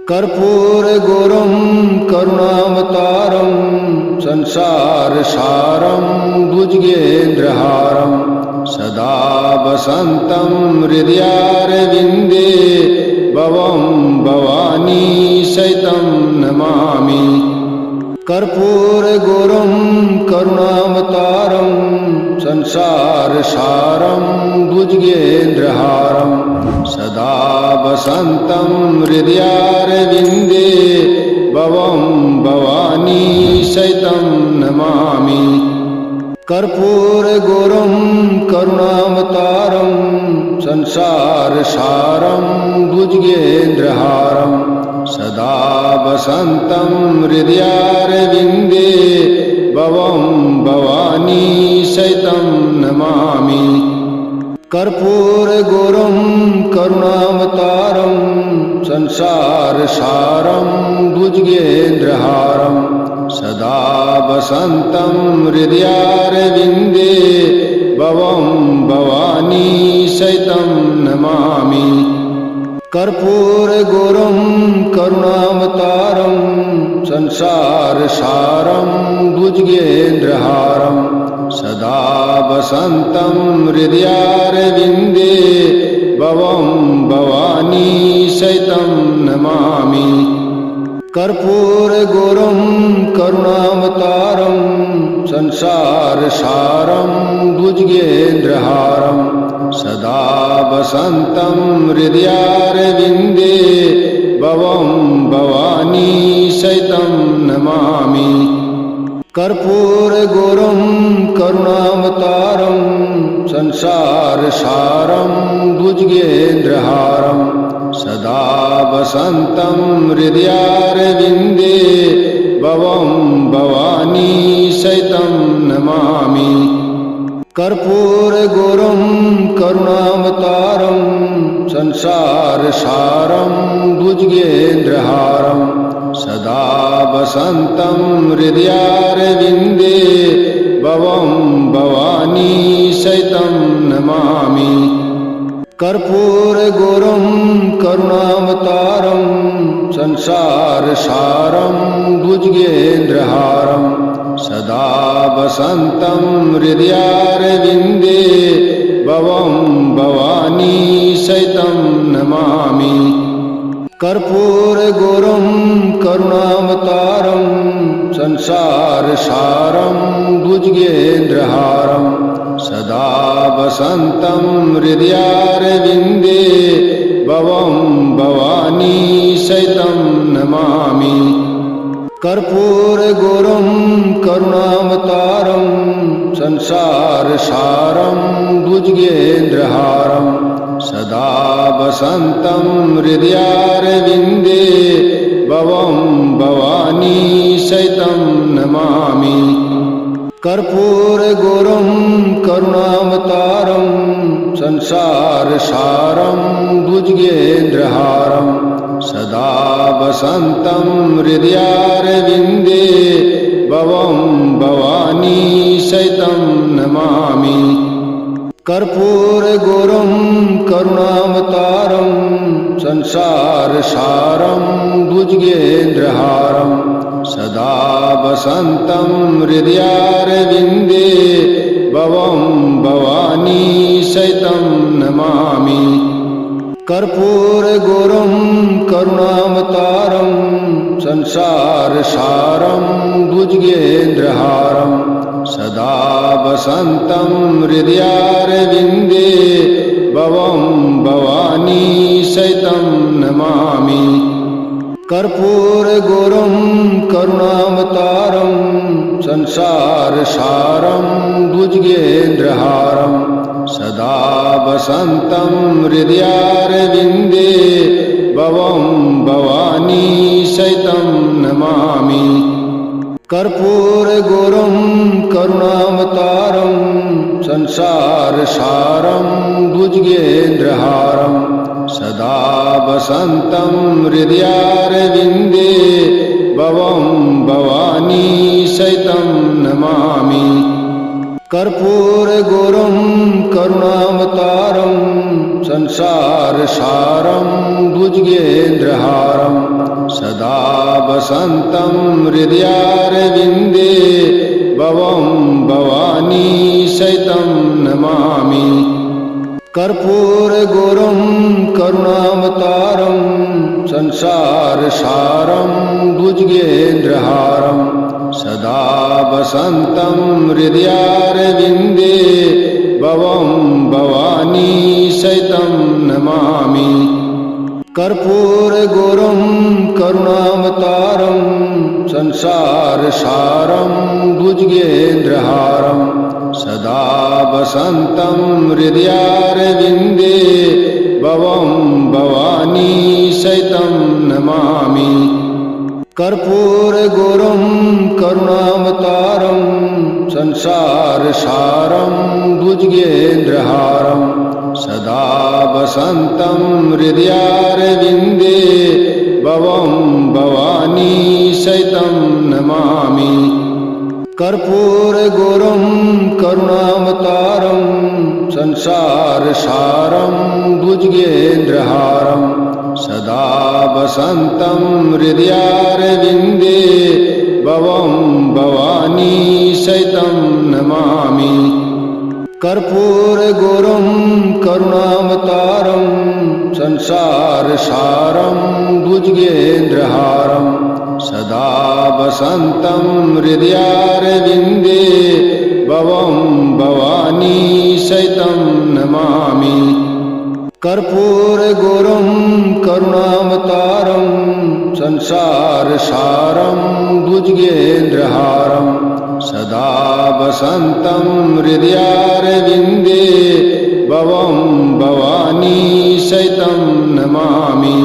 कर्पूरगौरं करुणावतारं संसारसारं भुजगेन्द्रहारं सदा वसन्तं हृदयारविन्दे भवं भवानी सहितं नमामि। कर्पूरगौरं करुणावतारं संसारसारं भुजगेन्द्रहारं सदा वसन्तं हृदयारविन्दे भवं भवानी सहितं नमामि। कर्पूरगौरं करुणावतारं संसारसारं भुजगेन्द्रहारं सदा वसन्तं हृदयारविन्दे भवं भवानी सहितं नमामि। कर्पूरगौरं करुणावतारं संसारसारं भुजगेन्द्रहारं सदा वसन्तं हृदयारविन्दे भवं भवानी सहितं नमामि। कर्पूरगौरं करुणावतारं संसारसारं भुजगेन्द्रहारं सदा वसन्तं हृदयारविन्दे भवं भवानी सहितं नमामि। कर्पूरगौरं करुणावतारं संसारसारं भुजगेन्द्रहारं सदा वसन्तं हृदयारविन्दे भवं भवानी सहितं नमामि। कर्पूरगौरं करुणावतारं संसारसारं भुजगेन्द्रहारं सदा वसन्तं हृदयारविन्दे भवं भवानी सहितं नमामि। कर्पूरगौरं करुणावतारं संसारसारं भुजगेन्द्रहारं सदा वसन्तं हृदयारविन्दे भवं भवानी सहितं नमामि। कर्पूरगौरं करुणावतारं संसारसारं भुजगेन्द्रहारं सदा वसन्तं हृदयारविन्दे भवं भवानी सहितं नमामि। कर्पूरगौरं करुणावतारं संसारसारं भुजगेन्द्रहारं सदा वसन्तं हृदयारविन्दे भवं भवानी सहितं नमामि। कर्पूरगौरं करुणावतारं संसारसारं भुजगेन्द्रहारं सदा वसन्तं हृदयारविन्दे भवं भवानी सहितं नमामि। कर्पूरगौरं करुणावतारं संसारसारं भुजगेन्द्रहारं सदा वसन्तं हृदयारविन्दे भवं भवानी सहितं नमामि। कर्पूरगौरं करुणावतारं संसारसारं भुजगेन्द्रहारं सदा वसन्तं हृदयारविन्दे भवं भवानी सहितं नमामि। कर्पूरगौरं करुणावतारं संसारसारं भुजगेन्द्रहारं सदा वसन्तं हृदयारविन्दे भवं भवानी सहितं नमामि। कर्पूरगौरं करुणावतारं संसारसारं भुजगेन्द्रहारं सदा वसन्तं हृदयारविन्दे भवं भवानी सहितं नमामि। कर्पूरगौरं करुणावतारं संसारसारं भुजगेन्द्रहारं सदा वसन्तं हृदयारविन्दे भवं भवानी सहितं नमामि। कर्पूरगौरं करुणावतारं संसारसारं भुजगेन्द्रहारं वसन्तं हृदयारविन्दे भवं भवानी सहितं नमामि। कर्पूरगौरं करुणावतारं संसारसारं भुजगेन्द्रहारं सदा वसन्तं हृदयारविन्दे भवं भवानी सहितं नमामि। कर्पूरगौरं करुणावतारं संसारसारं भुजगेन्द्रहारं सदा वसन्तं हृदयारविन्दे भवं भवानी सहितं नमामि। कर्पूरगौरं करुणावतारं संसारसारं भुजगेन्द्रहारं सदा वसन्तं हृदयारविन्दे भवं भवानी सहितं नमामि। कर्पूरगौरं करुणावतारं संसारसारं भुजगेन्द्रहारं सदा वसन्तं हृदयारविन्दे भवं भवानी सहितं नमामि। कर्पूरगौरं करुणावतारं संसारसारं भुजगेन्द्रहारं सदा वसन्तं हृदयारविन्दे भवं भवानी सहितं नमामि। कर्पूरगौरं करुणावतारं संसारसारं भुजगेन्द्रहारं सदा वसन्तं हृदयारविन्दे भवं भवानी सहितं नमामि।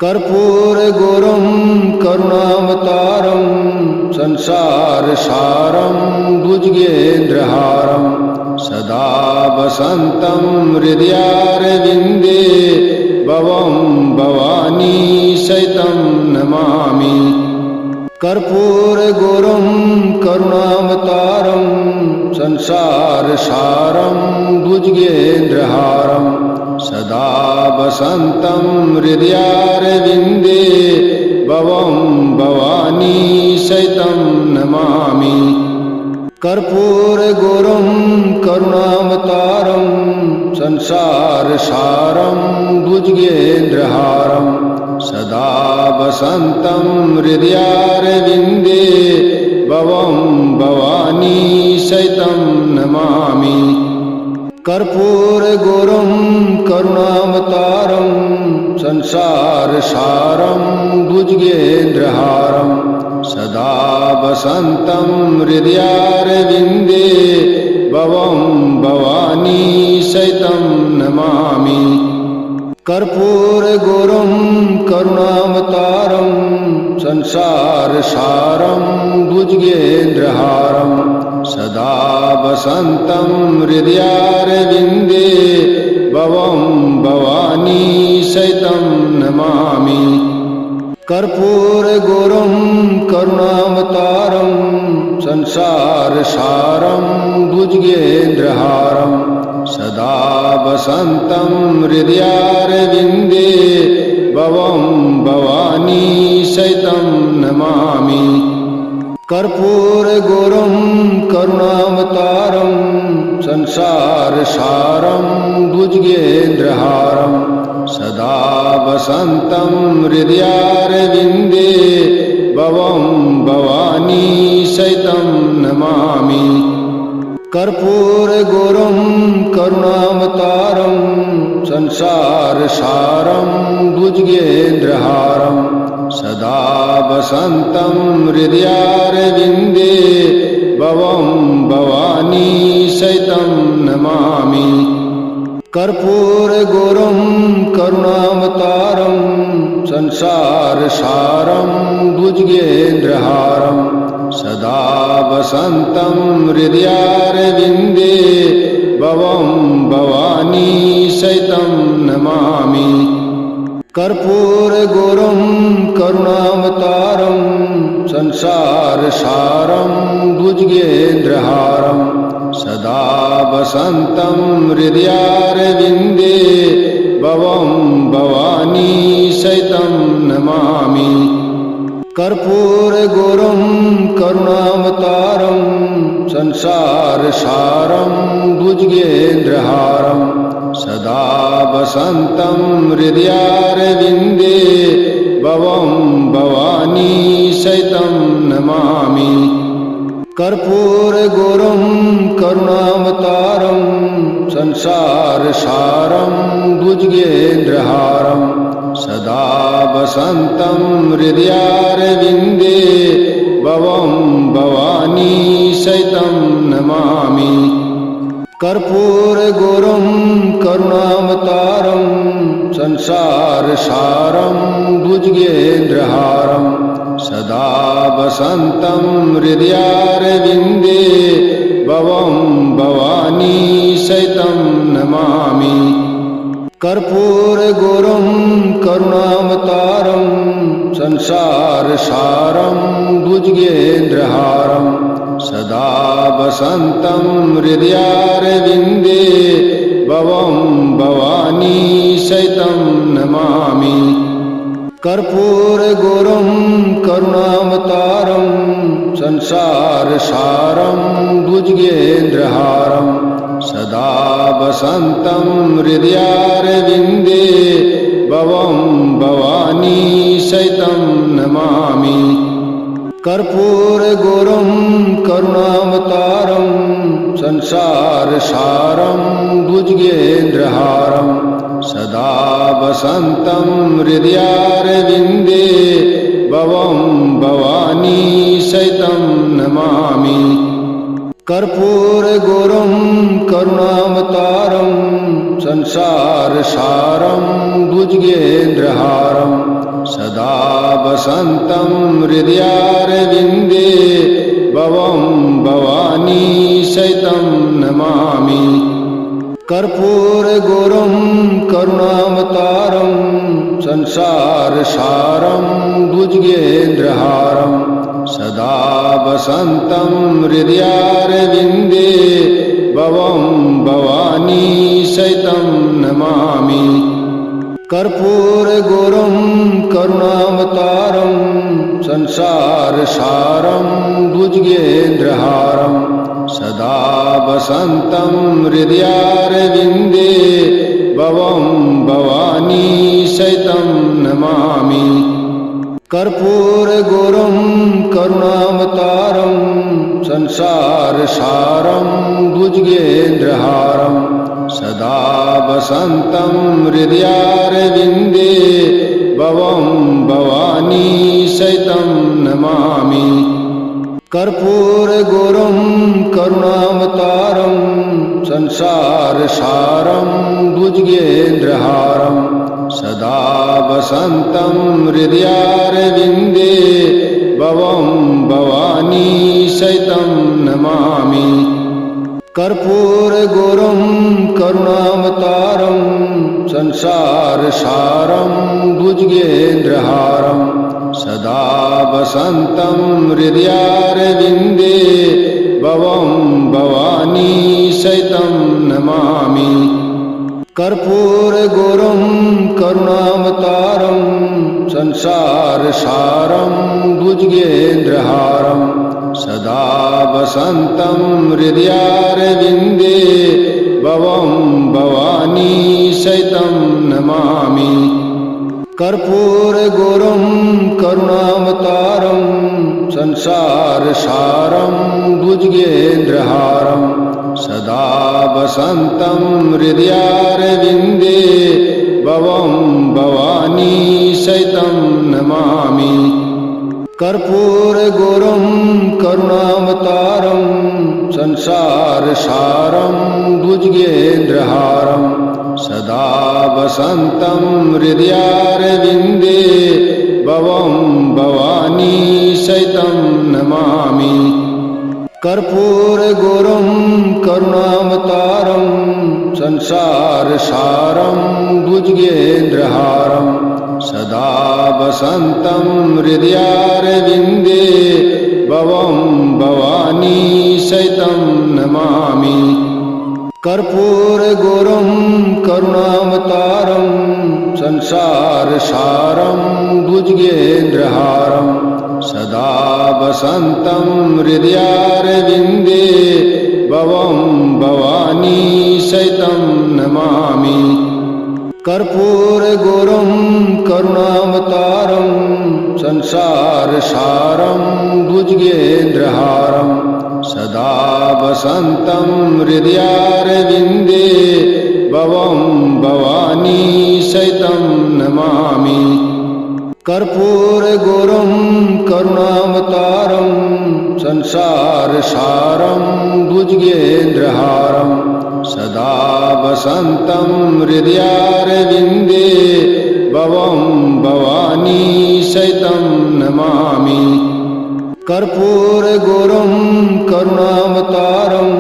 कर्पूरगौरं करुणावतारं संसारसारं भुजगेन्द्रहारं सदा वसन्तं हृदयारविन्दे भवं भवानी सहितं नमामि। कर्पूरगौरं करुणावतारं संसारसारं भुजगेन्द्रहारं सदा वसन्तं हृदयारविन्दे भवं भवानी सहितं नमामि। कर्पूरगौरं करुणावतारं संसारसारं भुजगेन्द्रहारं सदा वसन्तं हृदयारविन्दे भवं भवानी सहितं नमामि। कर्पूरगौरं करुणावतारं संसारसारं भुजगेन्द्रहारं सदा वसन्तं हृदयारविन्दे भवं भवानी सहितं नमामि। कर्पूरगौरं करुणावतारं संसारसारं भुजगेन्द्रहारं सदा वसन्तं हृदयारविन्दे भवं भवानी सहितं नमामि। कर्पूरगौरं करुणावतारं संसारसारं भुजगेन्द्रहारं सदा वसन्तं हृदयारविन्दे भवं भवानी सहितं नमामि। कर्पूरगौरं करुणावतारं संसारसारं भुजगेन्द्रहारं सदा वसन्तं हृदयारविन्दे भवं भवानी सहितं नमामि। कर्पूरगौरं करुणावतारं संसारसारं भुजगेन्द्रहारं सदा वसन्तं हृदयारविन्दे भवं भवानी सहितं नमामि। कर्पूरगौरं करुणावतारं संसारसारं भुजगेन्द्रहारं सदा वसन्तं हृदयारविन्दे भवं भवानी सहितं नमामि। कर्पूरगौरं करुणावतारं संसारसारं भुजगेन्द्रहारं सदा वसन्तं हृदयारविन्दे भवं भवानी सहितं नमामि। कर्पूरगौरं करुणावतारं संसारसारं भुजगेन्द्रहारं सदा वसन्तं हृदयारविन्दे भवं भवानी सहितं नमामि। कर्पूरगौरं करुणावतारं संसारसारं भुजगेन्द्रहारं सदा वसन्तं हृदयारविन्दे भवं भवानी सहितं नमामि। कर्पूरगौरं करुणावतारं संसारसारं भुजगेन्द्रहारं सदा वसन्तं हृदयारविन्दे भवं भवानी सहितं नमामि। कर्पूरगौरं करुणावतारं संसारसारं भुजगेन्द्रहारं सदा वसन्तं हृदयारविन्दे भवं भवानी सहितं नमामि। कर्पूरगौरं करुणावतारं संसारसारं भुजगेन्द्रहारं सदा वसन्तं हृदयारविन्दे भवं भवानी सहितं नमामि। कर्पूरगौरं करुणावतारं संसारसारं भुजगेन्द्रहारं सदा वसन्तं हृदयारविन्दे भवं भवानी सहितं नमामि। कर्पूरगौरं करुणावतारं संसारसारं भुजगेन्द्रहारं सदा वसन्तं हृदयारविन्दे भवं भवानी सहितं नमामि। कर्पूरगौरं करुणावतारं संसारसारं भुजगेन्द्रहारं सदा वसन्तं हृदयारविन्दे भवं भवानी सहितं नमामि। कर्पूरगौरं करुणावतारं संसारसारं भुजगेन्द्रहारं सदा वसन्तं हृदयारविन्दे भवं भवानी सहितं नमामि। कर्पूरगौरं करुणावतारं संसारसारं भुजगेन्द्रहारं सदा वसन्तं हृदयारविन्दे भवं भवानी सहितं नमामि। कर्पूरगौरं करुणावतारं संसारसारं भुजगेन्द्रहारं सदा वसन्तं हृदयारविन्दे भवं भवानी सहितं नमामि। कर्पूरगौरं करुणावतारं संसारसारं भुजगेन्द्रहारं सदा वसन्तं हृदयारविन्दे भवं भवानी सहितं नमामि। कर्पूरगौरं करुणावतारं संसारसारं भुजगेन्द्रहारं सदा वसन्तं हृदयारविन्दे भवं भवानी सहितं नमामि। कर्पूरगौरं करुणावतारं संसारसारं भुजगेन्द्रहारं सदा वसन्तं हृदयारविन्दे भवं भवानी सहितं नमामि। कर्पूरगौरं करुणावतारं संसारसारं भुजगेन्द्रहारं सदा वसन्तं हृदयारविन्दे भवं भवानी सहितं नमामि। कर्पूरगौरं करुणावतारं संसारसारं भुजगेन्द्रहारं सदा वसन्तं हृदयारविन्दे भवं भवानी सहितं नमामि। कर्पूरगौरं करुणावतारं संसारसारं भुजगेन्द्रहारं सदा वसन्तं हृदयारविन्दे भवं भवानी सहितं नमामि। कर्पूरगौरं करुणावतारं संसारसारं भुजगेन्द्रहारं सदा वसन्तं हृदयारविन्दे भवं भवानी सहितं नमामि। कर्पूरगौरं करुणावतारं संसारसारं भुजगेन्द्रहारं सदा वसन्तं हृदयारविन्दे भवं भवानी सहितं नमामि। कर्पूरगौरं करुणावतारं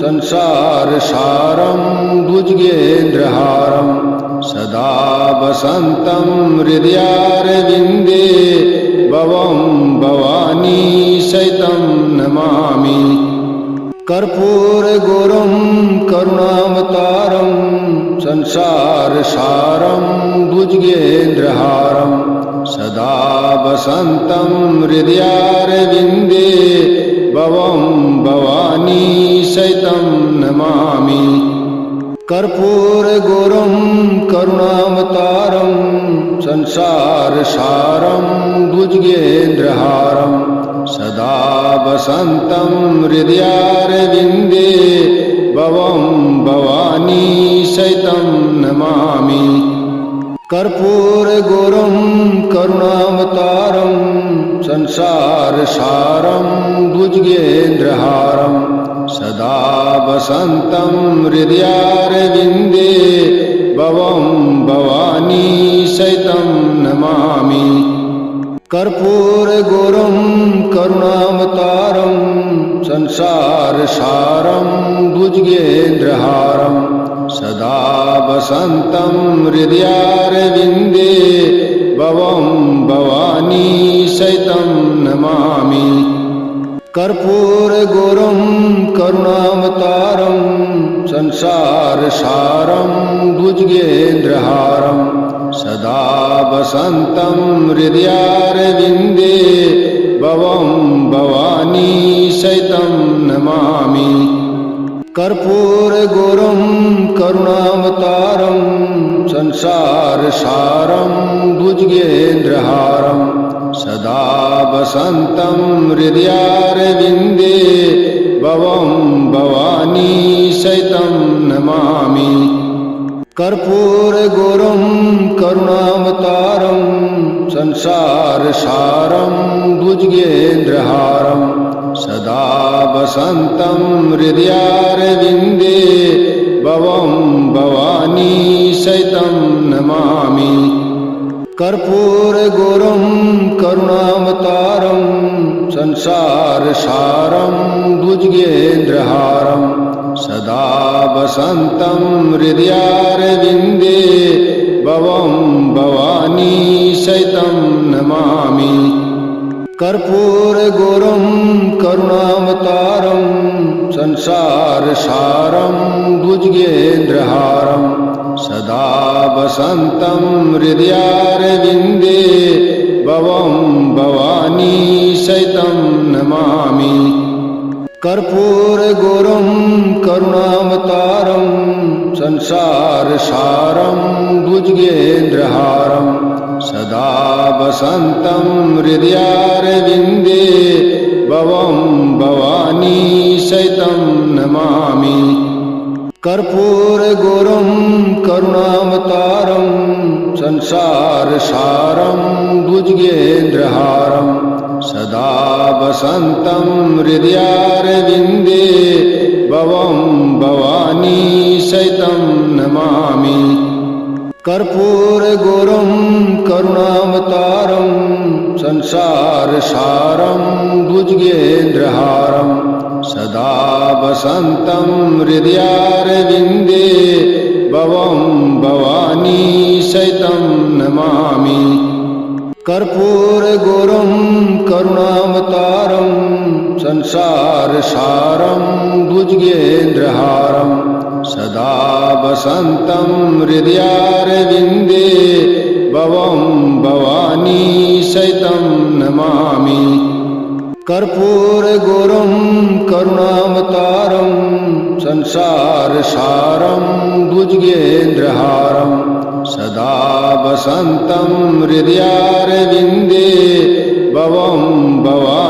संसारसारं भुजगेन्द्रहारं सदा वसन्तं हृदयारविन्दे भवं भवानी सहितं नमामि। कर्पूरगौरं करुणावतारं संसारसारं भुजगेन्द्रहारं सदा वसन्तं हृदयारविन्दे भवं भवानी सहितं नमामि। कर्पूरगौरं करुणावतारं संसारसारं भुजगेन्द्रहारं सदा वसन्तं हृदयारविन्दे भवं भवानी सहितं नमामि। कर्पूरगौरं करुणावतारं संसारसारं भुजगेन्द्रहारं सदा वसन्तं हृदयारविन्दे भवं भवानी सहितं नमामि। कर्पूरगौरं करुणावतारं संसारसारं भुजगेन्द्रहारं सदा वसन्तं हृदयारविन्दे भवं भवानी सहितं नमामि। कर्पूरगौरं करुणावतारं संसारसारं भुजगेन्द्रहारं सदा वसन्तं हृदयारविन्दे भवं भवानी सहितं नमामि। कर्पूरगौरं करुणावतारं संसारसारं भुजगेन्द्रहारं सदा वसन्तं हृदयारविन्दे भवं भवानी सहितं नमामि। कर्पूरगौरं करुणावतारं संसारसारं भुजगेन्द्रहारं सदा वसन्तं हृदयारविन्दे भवं भवानी सहितं नमामि। कर्पूरगौरं करुणावतारं संसारसारं भुजगेन्द्रहारं सदा वसन्तं हृदयारविन्दे भवं भवानी सहितं नमामि। कर्पूरगौरं करुणावतारं संसारसारं भुजगेन्द्रहारं सदा वसन्तं हृदयारविन्दे भवं भवानी सहितं नमामि। कर्पूरगौरं करुणावतारं संसारसारं भुजगेन्द्रहारं सदा वसन्तं हृदयारविन्दे भवं भवानी सहितं नमामि। कर्पूरगौरं करुणावतारं संसारसारं भुजगेन्द्रहारं सदा वसन्तं हृदयारविन्दे भवं भवानी सहितं नमामि। कर्पूरगौरं करुणावतारं संसारसारं भुजगेन्द्रहारं सदा वसन्तं हृदयारविन्दे भवं भवानी सहितं नमामि। कर्पूरगौरं करुणावतारं संसारसारं भुजगेन्द्रहारं सदा वसन्तं हृदयारविन्दे भवं भवानी सहितं नमामि। कर्पूरगौरं करुणावतारं संसारसारं भुजगेन्द्रहारं सदा वसन्तं हृदयारविन्दे भवं भवानी